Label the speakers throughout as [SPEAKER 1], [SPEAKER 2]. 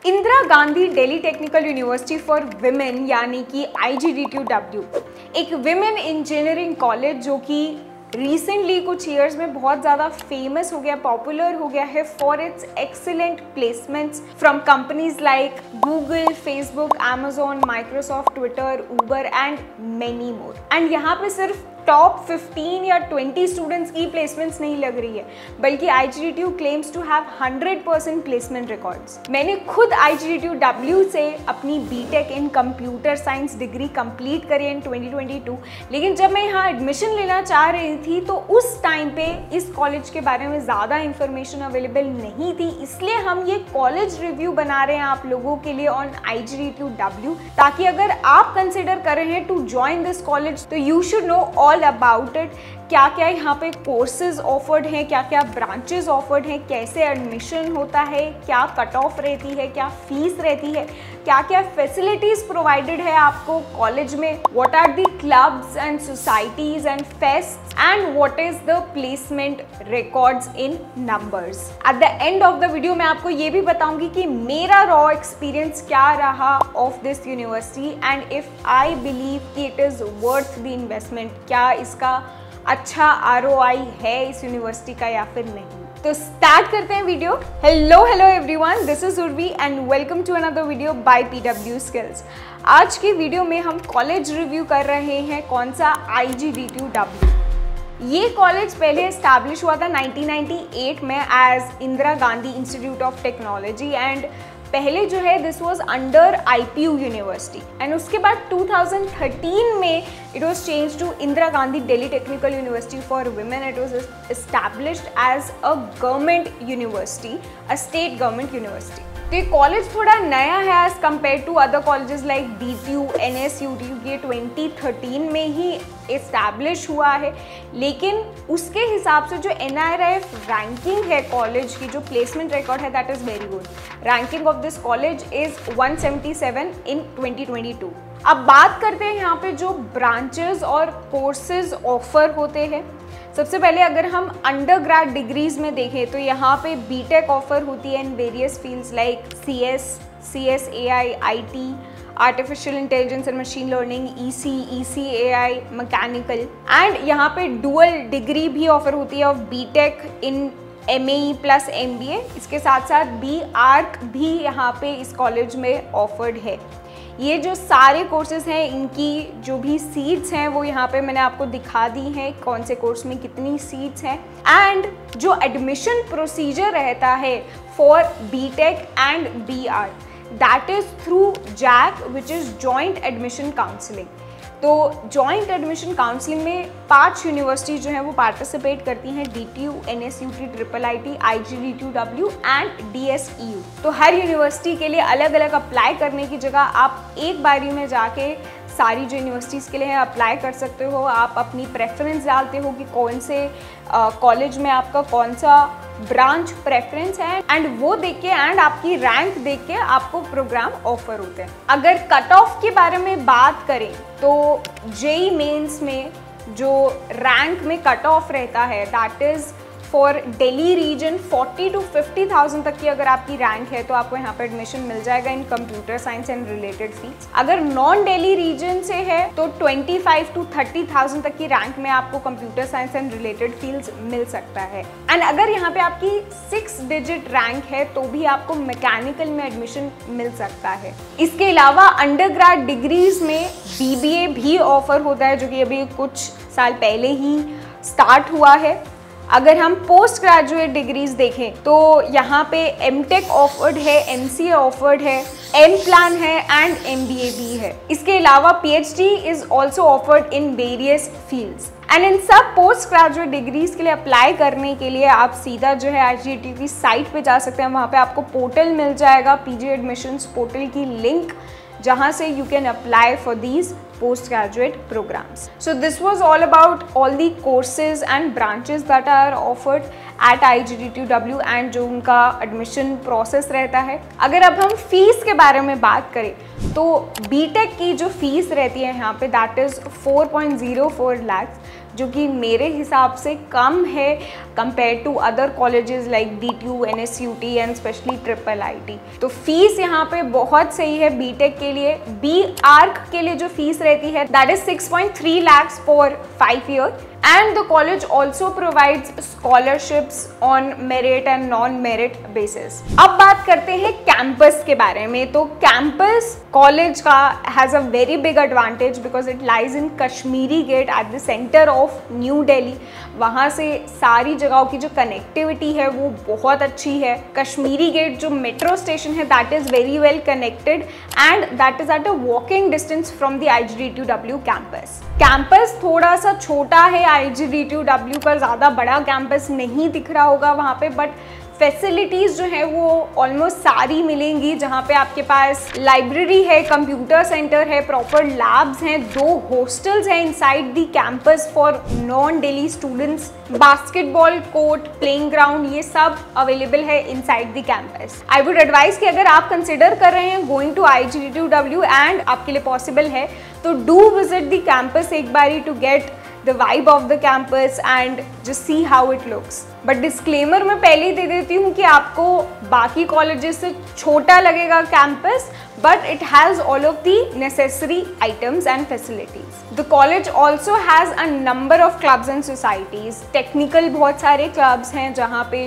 [SPEAKER 1] Indira Gandhi Delhi Technical University for women यानी कि IGDTU एक विमेन इंजीनियरिंग कॉलेज जो कि रिसेंटली कुछ ईयर्स में बहुत ज़्यादा फेमस हो गया, पॉपुलर हो गया है for its excellent placements from companies like Google, Facebook, Amazon, Microsoft, Twitter, Uber and many more. And यहाँ पे सिर्फ टॉप 15 या 20 स्टूडेंट्स की प्लेसमेंट्स नहीं लग रही है, बल्कि IGDTU claims to have 100% placement records. मैंने खुद IGDTU से अपनी BTech in computer science degree complete करी इन 2022, लेकिन जब मैं यहाँ एडमिशन लेना चाह रही थी तो उस टाइम पे इस कॉलेज के बारे में ज़्यादा इंफॉर्मेशन अवेलेबल नहीं थी, इसलिए हम ये कॉलेज रिव्यू बना रहे हैं आप लोगों के लिए ऑन IGDTU, ताकि अगर आप कंसिडर कर रहे हैं टू ज्वाइन दिस कॉलेज तो you should know all about it. क्या क्या यहाँ पे कोर्सेज ऑफर्ड हैं, क्या क्या ब्रांचेस ऑफर्ड हैं, कैसे एडमिशन होता है, क्या कट ऑफ रहती है, क्या फीस रहती है, क्या क्या फैसिलिटीज प्रोवाइडेड है आपको कॉलेज में, what are the clubs and societies and fest and what is the placement records in numbers. At the end of the video मैं आपको ये भी बताऊंगी कि मेरा रॉ एक्सपीरियंस क्या रहा of this university and if I believe कि it is worth the investment, क्या इसका अच्छा ROI है इस यूनिवर्सिटी का या फिर नहीं। तो स्टार्ट करते हैं video. Hello everyone, this is Urvi and welcome to another video by PW skills. आज की वीडियो में हम कॉलेज रिव्यू कर रहे हैं, कौन सा IGDTU। ये कॉलेज पहले एस्टैब्लिश हुआ था 1998 में as Indira Gandhi Institute of Technology and पहले जो है this was under IPU university and उसके बाद 2013 में it was change to Indira Gandhi Delhi Technical University for Women. It was established as a government university, a state government university. तो ये कॉलेज थोड़ा नया है as compare to other colleges like DTU, NSUTU। ये 2013 में ही इस्टेब्लिश हुआ है, लेकिन उसके हिसाब से जो NIRF रैंकिंग है कॉलेज की, जो प्लेसमेंट रिकॉर्ड है, that is very good. Ranking of this college is 177 इन 2022। अब बात करते हैं यहाँ पे जो ब्रांचेस और कोर्सेज ऑफर होते हैं। सबसे पहले अगर हम अंडरग्रेड डिग्रीज में देखें तो यहाँ पे बीटेक ऑफर होती है in various fields like CS, AI, IT, artificial intelligence and machine learning, ECAI, mechanical. And यहाँ पे डुअल डिग्री भी ऑफर होती है of BTech in MAE plus MBA। इसके साथ साथ BArch भी यहाँ पे इस कॉलेज में ऑफर्ड है। ये जो सारे कोर्सेज हैं, इनकी जो भी सीट्स हैं वो यहाँ पे मैंने आपको दिखा दी हैं, कौन से कोर्स में कितनी सीट्स हैं। एंड जो एडमिशन प्रोसीजर रहता है for BTech and BArch, that is through JAC which is joint admission counselling. तो जॉइंट एडमिशन काउंसलिंग में 5 यूनिवर्सिटी जो हैं वो पार्टिसिपेट करती हैं, DTU, NSUT, IIT, IGDTU and DSEU। तो हर यूनिवर्सिटी के लिए अलग अलग अप्लाई करने की जगह आप एक बारी में जाके सारी जो यूनिवर्सिटीज़ के लिए है अप्लाई कर सकते हो। आप अपनी प्रेफरेंस डालते हो कि कौन से कॉलेज में आपका कौन सा ब्रांच प्रेफरेंस है एंड वो देख के एंड आपकी रैंक देख के आपको प्रोग्राम ऑफर होते हैं। अगर कट ऑफ के बारे में बात करें तो JEE मेंस में जो रैंक में कट ऑफ रहता है that is for Delhi region 40 to 50,000 तक की अगर आपकी रैंक है तो आपको यहाँ पर एडमिशन मिल जाएगा इन computer science and related fields. अगर नॉन दिल्ली रीजन से है तो 25 to 30,000 तक की रैंक में आपको computer science and related fields मिल सकता है। एंड अगर यहाँ पे आपकी 6 डिजिट रैंक है तो भी आपको मैकेनिकल में एडमिशन मिल सकता है। इसके अलावा अंडरग्रेड डिग्रीज में BBA भी ऑफर होता है, जो कि अभी कुछ साल पहले ही स्टार्ट हुआ है। अगर हम पोस्ट ग्रेजुएट डिग्रीज देखें तो यहाँ पे MTech ऑफर्ड है, MCA ऑफर्ड है, M-Plan है एंड MBA भी है। इसके अलावा PhD is also offered in various fields. And in सब पोस्ट ग्रेजुएट डिग्रीज के लिए अप्लाई करने के लिए आप सीधा जो है IGDTU की साइट पे जा सकते हैं। वहाँ पे आपको पोर्टल मिल जाएगा, PG एडमिशन्स पोर्टल की लिंक, जहाँ से you can apply for these postgraduate programs. So this was all about all the courses and branches that are offered at IGDTU and जो उनका admission process रहता है। अगर अब हम फीस के बारे में बात करें तो बीटेक की जो फीस रहती है यहाँ पे दैट इज़ 4.04 lakhs, जो कि मेरे हिसाब से कम है compare to other colleges like DTU, NSUT and specially IIIT। तो फीस यहाँ पे बहुत सही है बीटेक के लिए। B.Arch के लिए जो फीस रहती है that is 6.3 lakhs for 5 years and the college also provides scholarships on merit and non-merit basis। अब बात करते हैं कैंपस के बारे में। तो कैंपस कॉलेज का has a very big advantage because it lies in Kashmiri Gate at the center of New Delhi. वहाँ से सारी जगहों की जो कनेक्टिविटी है वो बहुत अच्छी है। कश्मीरी गेट जो मेट्रो स्टेशन है that is very well connected and that is at a walking distance from the IGDTU campus. Campus थोड़ा सा छोटा है IGDTU का, ज़्यादा बड़ा कैंपस नहीं दिख रहा होगा वहाँ पे, बट फैसिलिटीज़ जो है वो ऑलमोस्ट सारी मिलेंगी, जहाँ पे आपके पास लाइब्रेरी है, कंप्यूटर सेंटर है, प्रॉपर लैब्स हैं, 2 हॉस्टल्स हैं inside the campus for non Delhi students, basketball court, playing ground, ये सब अवेलेबल है inside the campus. I would advise कि अगर आप कंसिडर कर रहे हैं गोइंग टू IGDTU एंड आपके लिए पॉसिबल है तो डू विजिट द कैंपस एक बारी to get the vibe of the campus and just see how it looks। But disclaimer मैं पहले ही दे देती हूँ कि आपको बाकी कॉलेजेस से छोटा लगेगा campus, but it has all of the necessary items and facilities। The college also has a number of clubs and societies। Technical बहुत सारे क्लब्स हैं जहाँ पे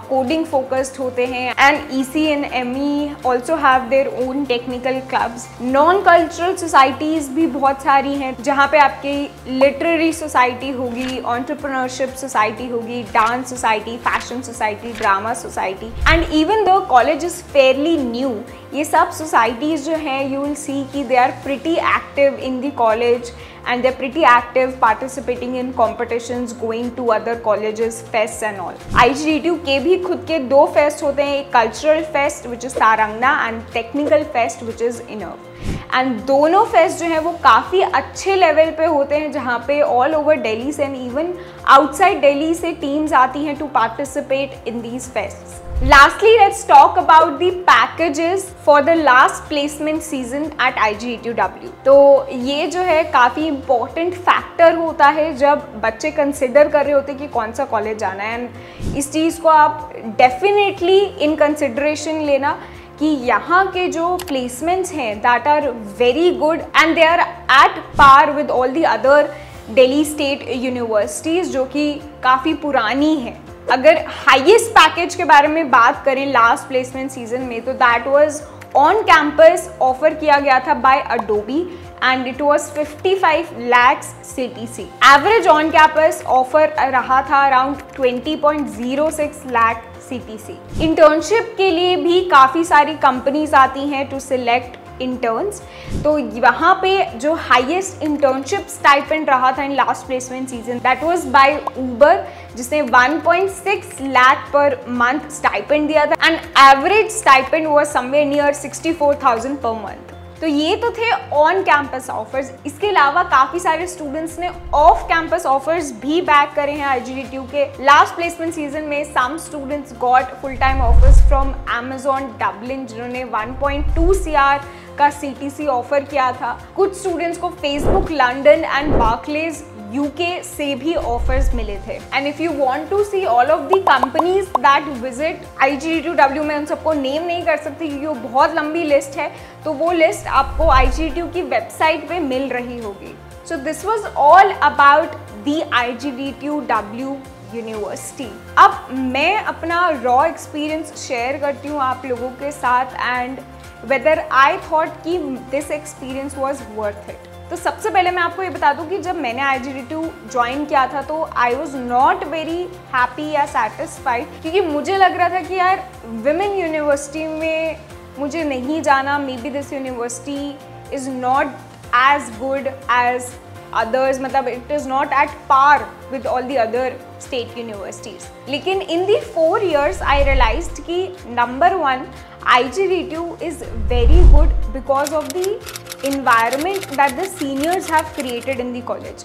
[SPEAKER 1] कोडिंग फोकस्ड होते हैं and EC and ME also have their own technical clubs। Non cultural societies भी बहुत सारी हैं जहाँ पे आपकी लिटरेरी सोसाइटी होगी, एंटरप्रेन्योरशिप सोसाइटी होगी, dance society, fashion society, drama society and even the college is fairly new. ये सब सोसाइटीज़ जो हैं यू विल सी कि they are pretty active in the college and they're pretty active participating in competitions, going to other colleges, fests and all। IGDTU के भी खुद के 2 fest होते हैं, एक cultural fest which is Taarangana and technical fest which is Innerve. And दोनों fest जो है वो काफ़ी अच्छे लेवल पे होते हैं जहाँ पे ऑल ओवर दिल्ली से एंड इवन आउटसाइड दिल्ली से टीम्स आती हैं to participate in these fests. Lastly, let's talk about the packages for the last placement season at IGDTU। तो ये जो है काफ़ी important फैक्टर होता है जब बच्चे कंसिडर कर रहे होते हैं कि कौन सा कॉलेज जाना है, एंड इस चीज़ को आप डेफिनेटली इन कंसिडरेशन लेना कि यहाँ के जो प्लेसमेंट्स हैं that are very good and they are at par with all the other Delhi state universities जो कि काफ़ी पुरानी हैं। अगर हाईएस्ट पैकेज के बारे में बात करें लास्ट प्लेसमेंट सीजन में तो that was on campus offer किया गया था by Adobe and it was 55 lakhs CTC। Average on campus offer रहा था अराउंड 20.06 lakh CTC। इंटर्नशिप के लिए भी काफ़ी सारी कंपनीज आती हैं टू सिलेक्ट इंटर्न्स। तो वहाँ पे जो हाईएस्ट इंटर्नशिप स्टाइपेंड रहा था in last placement season that was by Uber जिसने 1.6 लाख पर मंथ स्टाइपेंड दिया था and average stipend was somewhere near 64,000 per month. तो ये तो थे ऑन कैंपस ऑफर्स। इसके अलावा काफ़ी सारे स्टूडेंट्स ने ऑफ कैंपस ऑफर्स भी बैक करे हैं IGDTU के लास्ट प्लेसमेंट सीजन में। Some students got full time offers from Amazon Dublin जिन्होंने 1.2 CR का CTC ऑफर किया था। कुछ स्टूडेंट्स को Facebook London and Barclays UK से भी ऑफर्स मिले थे। And if you want to see all of the companies that visit IGDTU, मैं उन सबको नेम नहीं कर सकती क्योंकि वो बहुत लंबी लिस्ट है, तो वो लिस्ट आपको IGDTU की वेबसाइट पे मिल रही होगी। So this was all about the IGDTU university. अब मैं अपना रॉ एक्सपीरियंस शेयर करती हूँ आप लोगों के साथ एंड वेदर आई थॉट कि this experience was worth it. तो सबसे पहले मैं आपको ये बता दूं कि जब मैंने IGDTU ज्वाइन किया था तो I was not very happy या सेटिस्फाइड क्योंकि मुझे लग रहा था कि यार विमेन यूनिवर्सिटी में मुझे नहीं जाना, maybe this university is not as good as others, मतलब it is not at par with all the other state universities. लेकिन in the 4 years I realised कि number 1 IGDTU is very good because of the environment that the seniors have created in the college।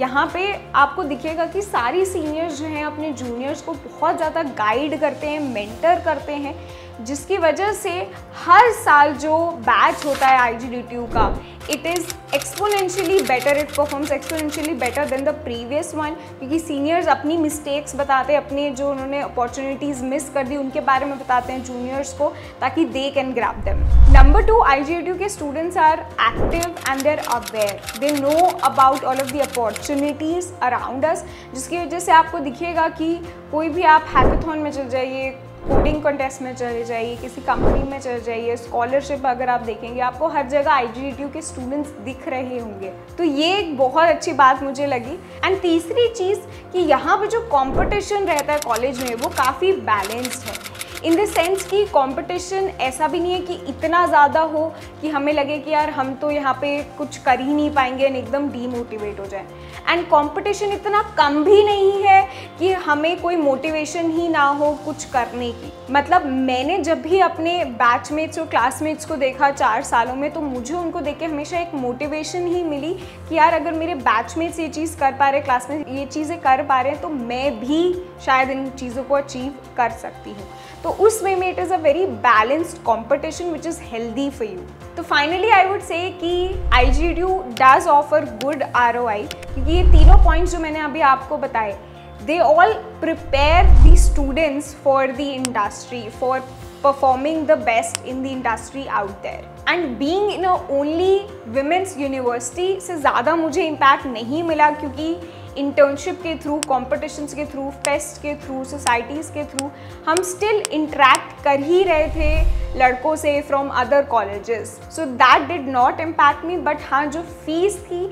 [SPEAKER 1] यहाँ पे आपको दिखेगा कि सारी seniors जो हैं अपने जूनियर्स को बहुत ज़्यादा गाइड करते हैं, मेंटर करते हैं। जिसकी वजह से हर साल जो बैच होता है IGDTU का, it is exponentially better, it performs exponentially better than the previous one, क्योंकि सीनियर्स अपनी मिस्टेक्स बताते हैं, अपने जो उन्होंने अपॉर्चुनिटीज़ मिस कर दी उनके बारे में बताते हैं जूनियर्स को, ताकि they can grab them. Number 2, IGDTU के students are active and they are aware, they know about all of the opportunities around us, जिसकी वजह से आपको दिखेगा कि कोई भी आप हैकाथॉन में चल जाइए, कोडिंग कॉन्टेस्ट में चले जाइए, किसी कंपनी में चले जाइए, स्कॉलरशिप अगर आप देखेंगे आपको हर जगह IGDTU के स्टूडेंट्स दिख रहे होंगे। तो ये एक बहुत अच्छी बात मुझे लगी। एंड तीसरी चीज़ कि यहाँ पे जो कंपटीशन रहता है कॉलेज में वो काफ़ी बैलेंस्ड है, इन द सेंस कि कंपटीशन ऐसा भी नहीं है कि इतना ज़्यादा हो कि हमें लगे कि यार हम तो यहाँ पे कुछ कर ही नहीं पाएंगे एंड एकदम डीमोटिवेट हो जाए, एंड कंपटीशन इतना कम भी नहीं है कि हमें कोई मोटिवेशन ही ना हो कुछ करने की। मतलब मैंने जब भी अपने बैचमेट्स और क्लासमेट्स को देखा 4 सालों में, तो मुझे उनको देख के हमेशा एक मोटिवेशन ही मिली कि यार अगर मेरे बैचमेट्स ये चीज़ कर पा रहे, क्लासमेट्स ये चीज़ें कर पा रहे हैं, तो मैं भी शायद इन चीज़ों को अचीव कर सकती हूँ। तो उस वे में it is a very balanced competition which is healthy for you. तो फाइनली आई वुड से कि IGDTU does offer good ROI, क्योंकि ये तीनों पॉइंट्स जो मैंने अभी आपको बताए, they all prepare the students for the industry, for performing the best in the industry out there. And being in a only women's university से ज़्यादा मुझे impact नहीं मिला, क्योंकि इंटर्नशिप के थ्रू, कॉम्पिटिशन्स के थ्रू, फेस्ट के थ्रू, सोसाइटीज़ के थ्रू हम स्टिल इंटरेक्ट कर ही रहे थे लड़कों से from other colleges, so that did not impact me. But हाँ, जो फीस थी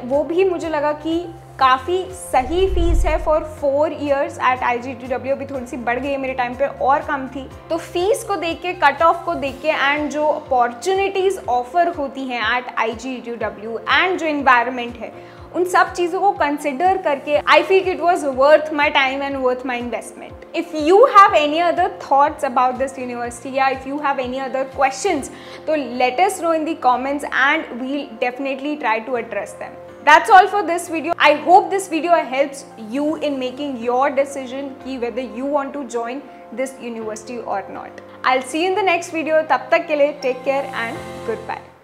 [SPEAKER 1] वो भी मुझे लगा कि काफ़ी सही फीस है फॉर 4 years एट IGDTU। अभी थोड़ी सी बढ़ गई है, मेरे टाइम पे और कम थी। तो फीस को देख के, कट ऑफ को देख के, एंड जो अपॉर्चुनिटीज़ ऑफर होती हैं एट IGDTU एंड जो इन्वायरमेंट है, उन सब चीज़ों को कंसिडर करके I feel it was worth my time and worth my investment. If you have any other thoughts about this university, या if you have any other questions, तो let us know in the comments and we'll definitely try to address them. That's all for this video. I hope this video helps you in making your decision ki whether you want to join this university or not. I'll see you in the next video. Tab tak ke liye take care and goodbye.